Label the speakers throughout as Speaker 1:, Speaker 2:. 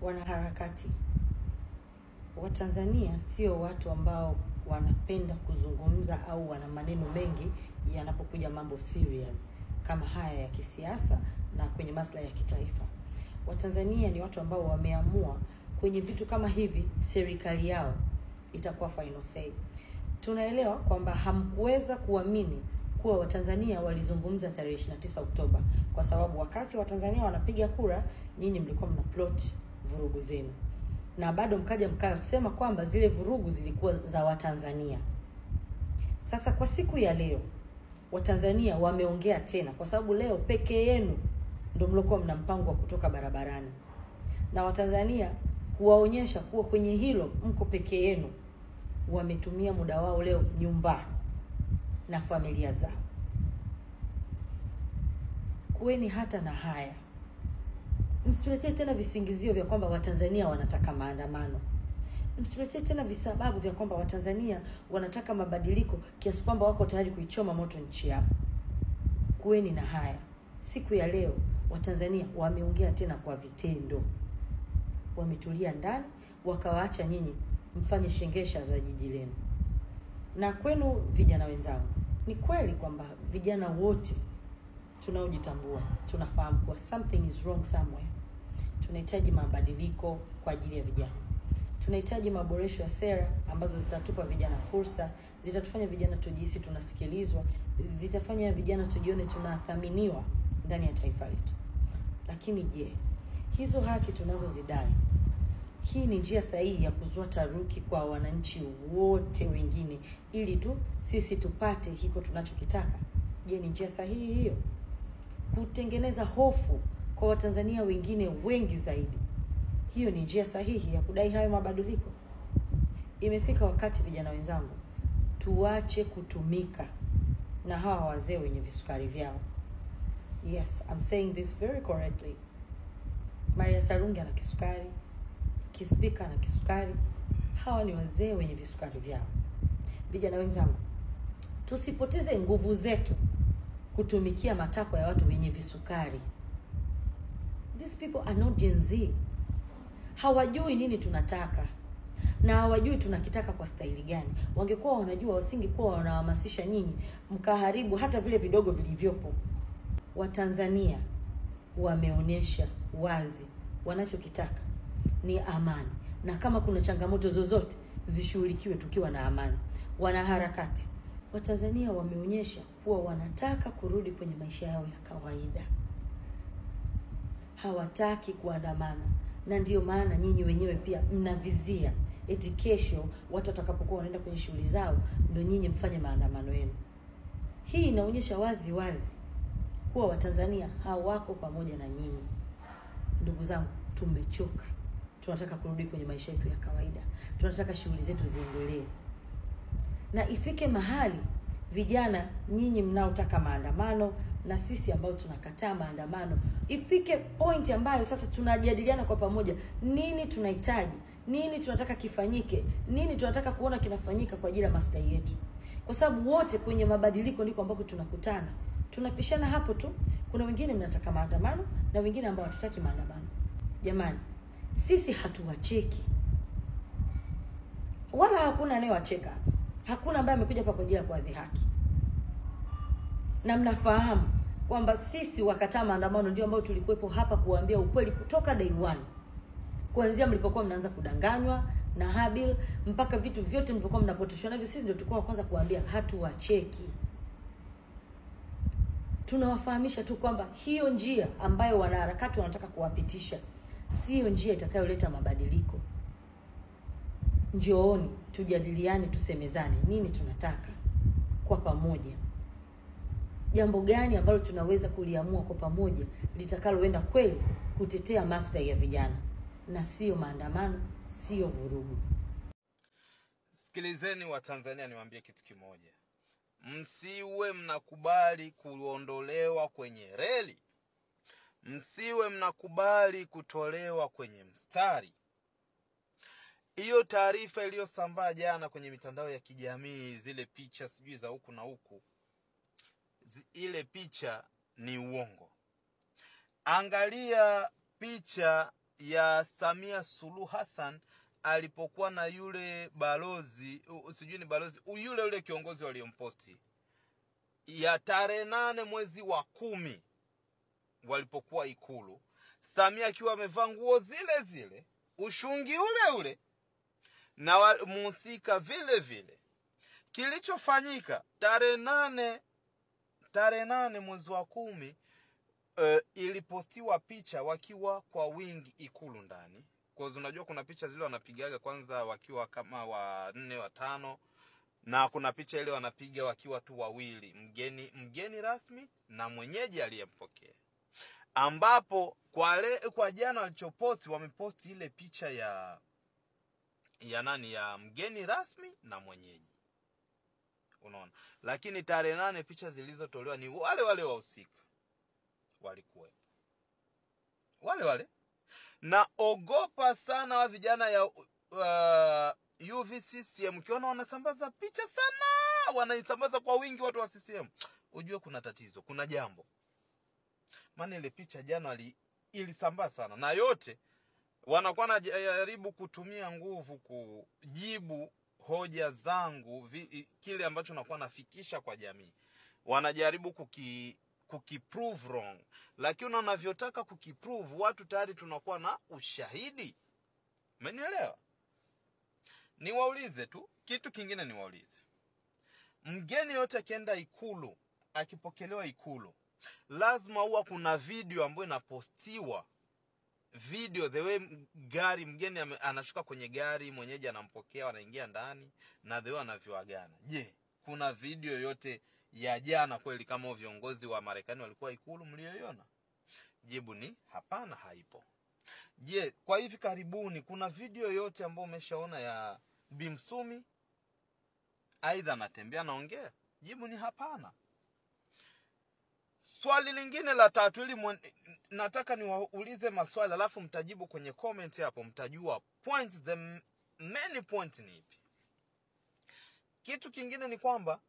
Speaker 1: Wanaharakati wa Tanzania sio watu ambao wanapenda kuzungumza au wana maneno mengi yanapokuja mambo serious kama haya ya kisiasa na kwenye maslahi ya kitaifa. Watanzania ni watu ambao wameamua kwenye vitu kama hivi serikali yao itakuwa final say. Tunaelewa kwamba hamkuweza kuamini kuwa Watanzania walizungumza tarehe 29 Oktoba kwa sababu wakati Watanzania wanapiga kura nyinyi mlikuwa mna plot vurugu zenu. Na bado mkasema kwamba zile vurugu zilikuwa za Watanzania. Sasa kwa siku ya leo Watanzania wameongea tena kwa sababu leo peke yenu ndio mlikuwa mna mpango wa kutoka barabarani. Na Watanzania kuwaonyesha kuwa kwenye hilo mko peke yenu, wametumia muda wao leo nyumbani na familia zao. Kuweni hata na haya. Msituletee tena visingizio vya kwamba Watanzania wanataka maandamano. Msituletee tena visababu vya kwamba Watanzania wanataka mabadiliko kiasi kwamba wako tayari kuichoma moto nchi yao. Kuweni na haya. Siku ya leo Watanzania wameongea tena kwa vitendo. Wametulia ndani wakawaacha nyinyi mfanye shengesha za jiji lenu. Na kwenu vijana wenzangu, ni kweli kwamba vijana wote tunaojitambua tunafahamu kwa something is wrong somewhere. Tunahitaji mabadiliko kwa ajili ya vijana. Tunahitaji maboresho ya sera ambazo zitatupa vijana fursa, zitatufanya vijana tujihisi tunasikilizwa, zitafanya vijana tujione tunathaminiwa ndani ya taifa letu. Lakini je, hizo haki tunazozidai, hii ni njia sahihi ya kuzua taruki kwa wananchi wote wengine ili tu sisi tupate hiko tunachokitaka? Je, ni njia sahihi hiyo? Kutengeneza hofu kwa Watanzania wengine wengi zaidi, hiyo ni njia sahihi ya kudai hayo mabadiliko? Imefika wakati vijana wenzangu tuache kutumika na hawa wazee wenye visukari vyao. Yes, I'm saying this very correctly. Maria Sarungi ana kisukari, Kispika na kisukari. Hawa ni wazee wenye visukari vyao. Vijana wenzangu, tusipoteze nguvu zetu kutumikia matakwa ya watu wenye visukari. These people are not Gen Z. Hawajui nini tunataka na hawajui tunakitaka kwa staili gani. Wangekuwa wanajua wasingekuwa wanahamasisha nyinyi mkaharibu hata vile vidogo vilivyopo. Watanzania wameonyesha wazi wanachokitaka ni amani, na kama kuna changamoto zozote zishughulikiwe tukiwa na amani. Wanaharakati Watanzania wameonyesha kuwa wanataka kurudi kwenye maisha yao ya kawaida. Hawataki kuandamana, na ndio maana nyinyi wenyewe pia mnavizia eti kesho watu watakapokuwa wanaenda kwenye shughuli zao ndio nyinyi mfanye maandamano yenu. Hii inaonyesha wazi wazi kuwa Watanzania hawako pamoja na nyinyi. Ndugu zangu, tumechoka. Tunataka kurudi kwenye maisha yetu ya kawaida. Tunataka shughuli zetu ziendelee. Na ifike mahali vijana nyinyi mnaotaka maandamano na sisi ambao tunakataa maandamano, ifike point ambayo sasa tunajadiliana kwa pamoja nini tunahitaji, nini tunataka kifanyike, nini tunataka kuona kinafanyika kwa ajili ya maslahi yetu. Kwa sababu wote kwenye mabadiliko ndiko ambako tunakutana. Tunapishana hapo tu. Kuna wengine mnataka maandamano na wengine ambao hatutaki maandamano. Jamani, sisi hatuwacheki. Wala hakuna anayewacheka. Hakuna ambaye amekuja hapa kwa ajili ya kuadhihaki. Na mnafahamu kwamba sisi wakataa maandamano ndio ambao tulikuwepo hapa kuambia ukweli kutoka day one. Kuanzia mlipokuwa mnaanza kudanganywa na Habil mpaka vitu vyote mlivyokuwa mnapoteshwa navyo, sisi ndio tulikuwa kwanza kuambia hatuwacheki. Tunawafahamisha tu kwamba hiyo njia ambayo wanaharakati wanataka kuwapitisha sio njia itakayoleta mabadiliko. Njooni tujadiliane, tusemezane nini tunataka kwa pamoja. Jambo gani ambalo tunaweza kuliamua kwa pamoja litakaloenda kweli kutetea maslahi ya vijana na sio maandamano, sio vurugu.
Speaker 2: Sikilizeni Watanzania, niwaambie kitu kimoja. Msiwe mnakubali kuondolewa kwenye reli. Msiwe mnakubali kutolewa kwenye mstari. Hiyo taarifa iliyosambaa jana kwenye mitandao ya kijamii, zile picha sijui za huku na huku, ile picha ni uongo. Angalia picha ya Samia Suluhu Hassan alipokuwa na yule balozi, sijui ni balozi, yule kiongozi waliomposti, ya tarehe 8 mwezi wa 10 walipokuwa Ikulu, Samia akiwa amevaa nguo zile zile, ushungi ule ule na muhusika vile vile. Kilichofanyika tarehe 8 mwezi wa 10, ilipostiwa picha wakiwa kwa wingi Ikulu ndani. Kwa hiyo unajua kuna picha zile wanapigaga kwanza wakiwa kama 4 5, na kuna picha ile wanapiga wakiwa tu wawili, mgeni rasmi na mwenyeji aliyempokea, ambapo kwa jana walichoposti, wameposti ile picha ya nani, ya mgeni rasmi na mwenyeji, unaona. Lakini tarehe 8 picha zilizotolewa ni wale wahusika walikuwepo, wale. Na ogopa sana wa vijana ya UVCCM, kiona wanasambaza picha sana, wanaisambaza kwa wingi watu wa CCM, ujue kuna tatizo, kuna jambo. Maana ile picha jana ilisambaa sana, na yote wanakuwa najaribu kutumia nguvu kujibu hoja zangu, kile ambacho nakuwa nafikisha kwa jamii. Wanajaribu kukiprove wrong, lakini wanavyotaka kukiprove, watu tayari tunakuwa na ushahidi. Umenielewa? Niwaulize tu kitu kingine, niwaulize. Mgeni yote akienda Ikulu, akipokelewa Ikulu, lazima huwa kuna video ambayo inapostiwa, video the way gari, mgeni anashuka kwenye gari, mwenyeji anampokea, wanaingia ndani, na the way anavyoagana. Je, kuna video yote ya jana kweli kama viongozi wa Marekani walikuwa Ikulu mlioiona? Jibu ni hapana, haipo. Je, kwa hivi karibuni kuna video yote ambayo umeshaona ya Bi Msumi aidha anatembea naongea? Jibu ni hapana. Swali lingine la tatu, ili nataka niwaulize maswali alafu mtajibu kwenye comment hapo, mtajua points, the many points ni ipi. Kitu kingine ni kwamba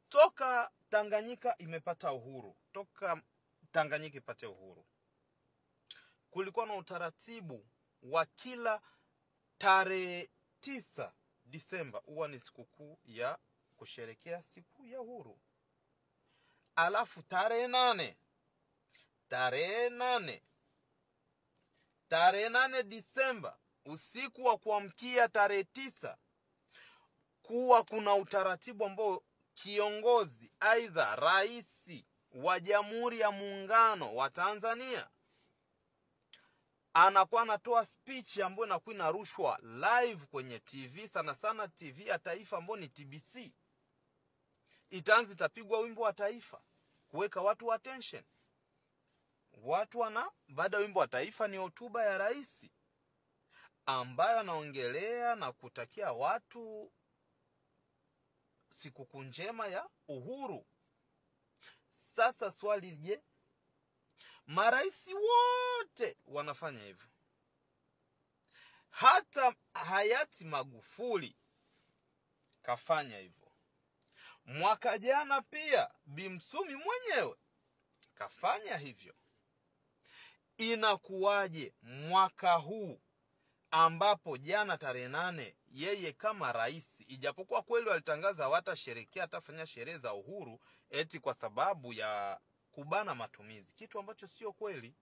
Speaker 2: toka Tanganyika imepata uhuru, toka Tanganyika ipate uhuru, kulikuwa na utaratibu wa kila tarehe 9 Disemba huwa ni sikukuu ya kusherekea siku ya uhuru. Alafu tarehe 8 Disemba, usiku wa kuamkia tarehe 9, kuwa kuna utaratibu ambao kiongozi aidha rais wa Jamhuri ya Muungano wa Tanzania anakuwa anatoa speech ambayo inakuwa inarushwa live kwenye TV, sana sana TV ya taifa ambayo ni TBC. Itaanza itapigwa wimbo wa taifa kuweka watu attention. Baada ya wimbo wa taifa ni hotuba ya rais ambayo anaongelea na kutakia watu sikukuu njema ya uhuru. Sasa swali, je, marais wote wanafanya hivyo? Hata hayati Magufuli kafanya hivyo. Mwaka jana pia Bi Msumi mwenyewe kafanya hivyo. Inakuwaje mwaka huu ambapo jana tarehe 8 yeye kama rais, ijapokuwa kweli walitangaza hawatasherehekea, atafanya sherehe za uhuru eti kwa sababu ya kubana matumizi, kitu ambacho sio kweli.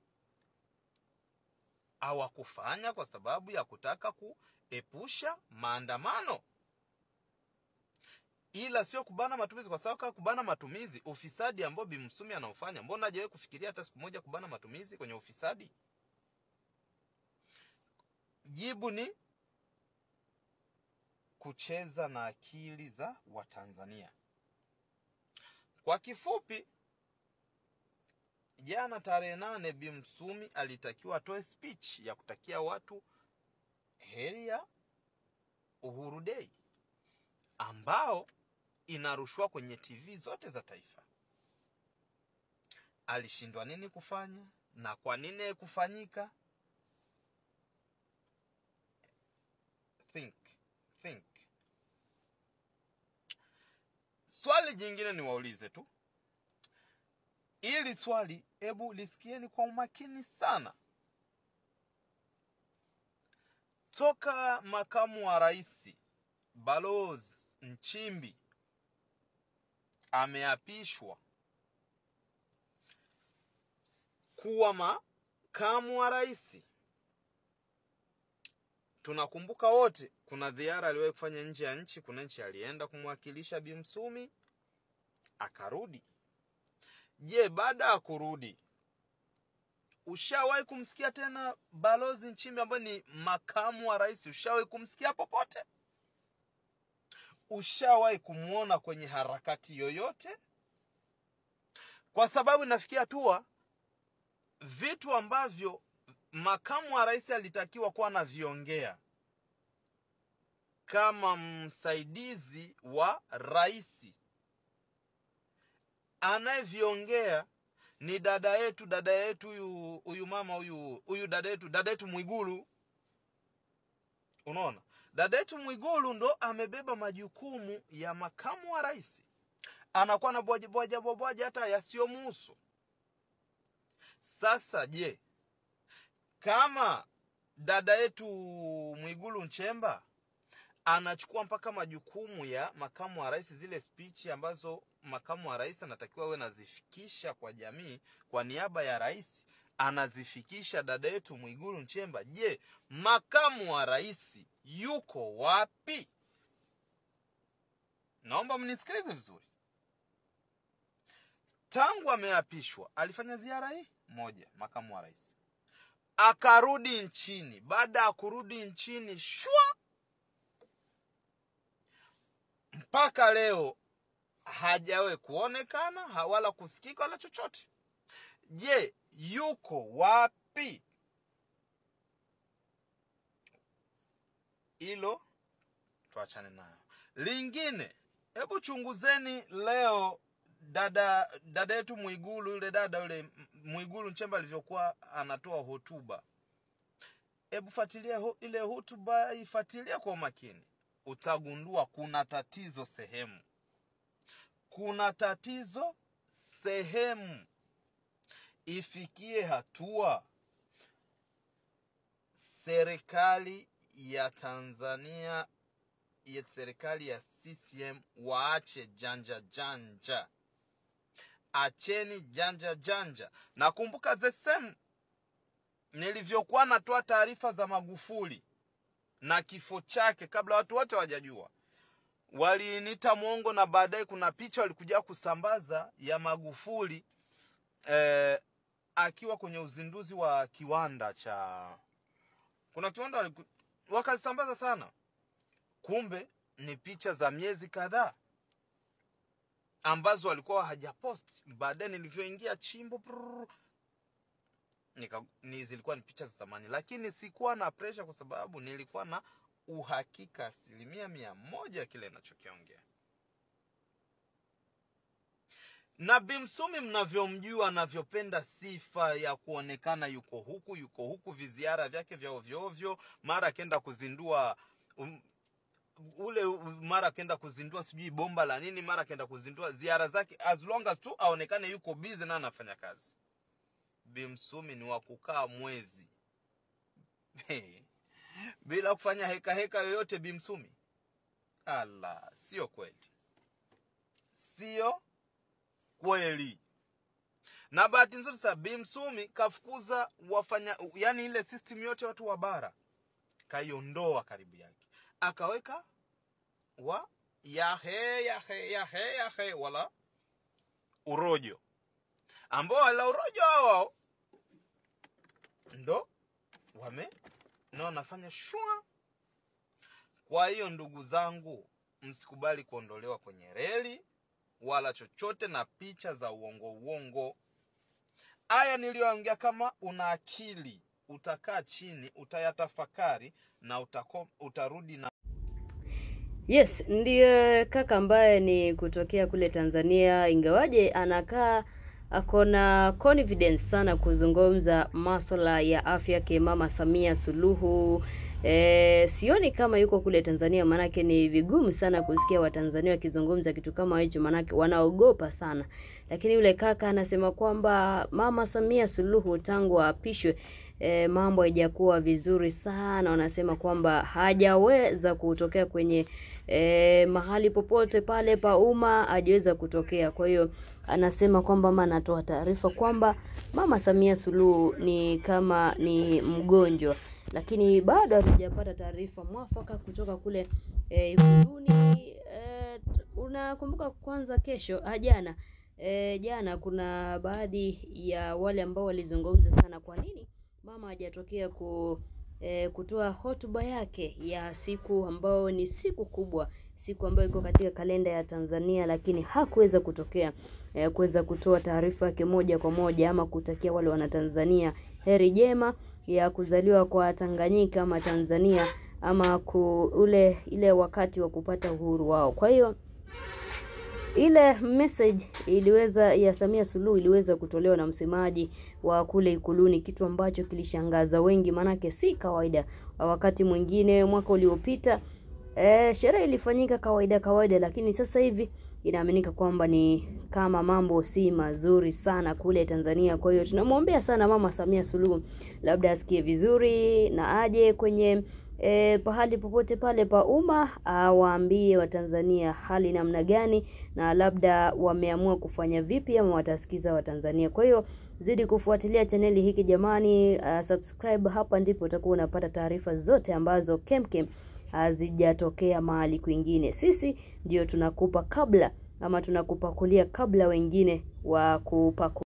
Speaker 2: Hawakufanya kwa sababu ya kutaka kuepusha maandamano, ila sio kubana matumizi. Kwa sababu kubana matumizi, ufisadi ambao Bi Msumi anaofanya, mbona hajawahi kufikiria hata siku moja kubana matumizi kwenye ufisadi? Jibu ni kucheza na akili za Watanzania. Kwa kifupi, jana tarehe 8 Bi Msumi alitakiwa atoe speech ya kutakia watu heri ya Uhuru Day, ambao inarushwa kwenye TV zote za taifa. Alishindwa nini kufanya, na kwa nini kufanyika? Think. Swali jingine niwaulize tu. Ili swali hebu lisikieni kwa umakini sana. toka makamu wa rais Balozi Nchimbi ameapishwa kuwa makamu wa rais, tunakumbuka wote kuna ziara aliwahi kufanya nje ya nchi. Kuna nchi alienda kumwakilisha Bi Msumi akarudi. Je, baada ya kurudi ushawahi kumsikia tena Balozi Nchimbi ambaye ni makamu wa rais? Ushawahi kumsikia popote? Ushawahi kumuona kwenye harakati yoyote? Kwa sababu nafikia hatua vitu ambavyo makamu wa rais alitakiwa kuwa anaviongea kama msaidizi wa rais, anayeviongea ni dada yetu huyu mama huyu dada yetu Mwigulu. Unaona, dada yetu Mwigulu ndo amebeba majukumu ya makamu wa rais, anakuwa na bwaja hata yasiyomuhusu. Sasa je, kama dada yetu Mwigulu Nchemba anachukua mpaka majukumu ya makamu wa rais, zile speech ambazo makamu wa rais anatakiwa awe nazifikisha kwa jamii kwa niaba ya rais, anazifikisha dada yetu Mwigulu Nchemba, je, makamu wa rais yuko wapi? Naomba mnisikilize vizuri. Tangu ameapishwa alifanya ziara hii moja, makamu wa rais akarudi nchini. Baada ya kurudi nchini, shwa, mpaka leo hajawe kuonekana wala kusikika wala chochote. Je, yuko wapi? Hilo tuachane nayo. Lingine, hebu chunguzeni leo dada yetu Mwigulu, yule dada yule Mwigulu Nchemba alivyokuwa anatoa hotuba. Hebu fuatilia ile hotuba, ifuatilia kwa makini. Utagundua kuna tatizo sehemu. Kuna tatizo sehemu. Ifikie hatua serikali ya Tanzania, serikali ya CCM waache janja. Acheni janja. Nakumbuka the same nilivyokuwa natoa taarifa za Magufuli na kifo chake, kabla watu wote hawajajua, waliinita mwongo, na baadaye kuna picha walikuja kusambaza ya Magufuli akiwa kwenye uzinduzi wa kiwanda cha, kuna kiwanda wakasambaza sana. Kumbe ni picha za miezi kadhaa ambazo walikuwa hajapost. Baadaye nilivyoingia chimbo zilikuwa ni picha za zamani, lakini sikuwa na pressure kwa sababu nilikuwa na uhakika 100% kile ninachokiongea. Na Bi Msumi mnavyomjua, anavyopenda sifa ya kuonekana yuko huku, viziara vyake vya ovyo, mara akaenda kuzindua mara akaenda kuzindua sijui bomba la nini, mara akaenda kuzindua ziara zake, as long as tu aonekane yuko busy na anafanya kazi. Bi Msumi ni wa kukaa mwezi bila kufanya heka yoyote. Bi Msumi, ala, sio kweli. Sio kweli. Na bahati nzuri sasa Bi Msumi kafukuza yani ile system yote watu wa bara, kaiondoa karibu yake, akaweka yahe wala urojo, ambao wala urojo wao ndo wanafanya shua. Kwa hiyo ndugu zangu, msikubali kuondolewa kwenye reli wala chochote na picha za uongo. Haya niliyoongea, kama una akili utakaa chini, utayatafakari na utarudi na.
Speaker 3: Yes, ndiye kaka ambaye ni kutokea kule Tanzania, ingawaje anakaa akona confidence sana kuzungumza masuala ya afya ke Mama Samia Suluhu. Sioni kama yuko kule Tanzania, manake ni vigumu sana kusikia Watanzania wakizungumza kitu kama hicho, manake wanaogopa sana. Lakini yule kaka anasema kwamba Mama Samia Suluhu tangu apishwe mambo haijakuwa vizuri sana. Wanasema kwamba hajaweza kutokea kwenye mahali popote pale pa umma, hajaweza kutokea. Kwa hiyo anasema kwamba anatoa taarifa kwamba Mama Samia Suluhu ni kama ni mgonjwa, lakini bado hatujapata taarifa mwafaka kutoka kule Ikuluni. Unakumbuka kwanza kesho jana kuna baadhi ya wale ambao walizungumza sana, kwa nini mama hajatokea kutoa hotuba yake ya siku ambao ni siku kubwa, siku ambayo iko katika kalenda ya Tanzania, lakini hakuweza kutokea kuweza kutoa taarifa yake moja kwa moja ama kutakia wale wana Tanzania heri jema ya kuzaliwa kwa Tanganyika ama Tanzania ama ile wakati wa kupata uhuru wao. Kwa hiyo ile message ya Samia Suluhu iliweza kutolewa na msemaji wa kule Ikuluni, kitu ambacho kilishangaza wengi, manake si kawaida. Wakati mwingine mwaka uliopita sherehe ilifanyika kawaida, lakini sasa hivi inaaminika kwamba ni kama mambo si mazuri sana kule Tanzania. Kwa hiyo tunamwombea sana Mama Samia Suluhu, labda asikie vizuri na aje kwenye pahali popote pale pa umma awaambie Watanzania hali namna gani, na labda wameamua kufanya vipi ama watasikiza Watanzania. Kwa hiyo zidi kufuatilia chaneli hiki jamani, subscribe, hapa ndipo utakuwa unapata taarifa zote ambazo kemkem hazijatokea mahali kwingine. Sisi ndio tunakupa kabla ama tunakupakulia kabla wengine wa kupaku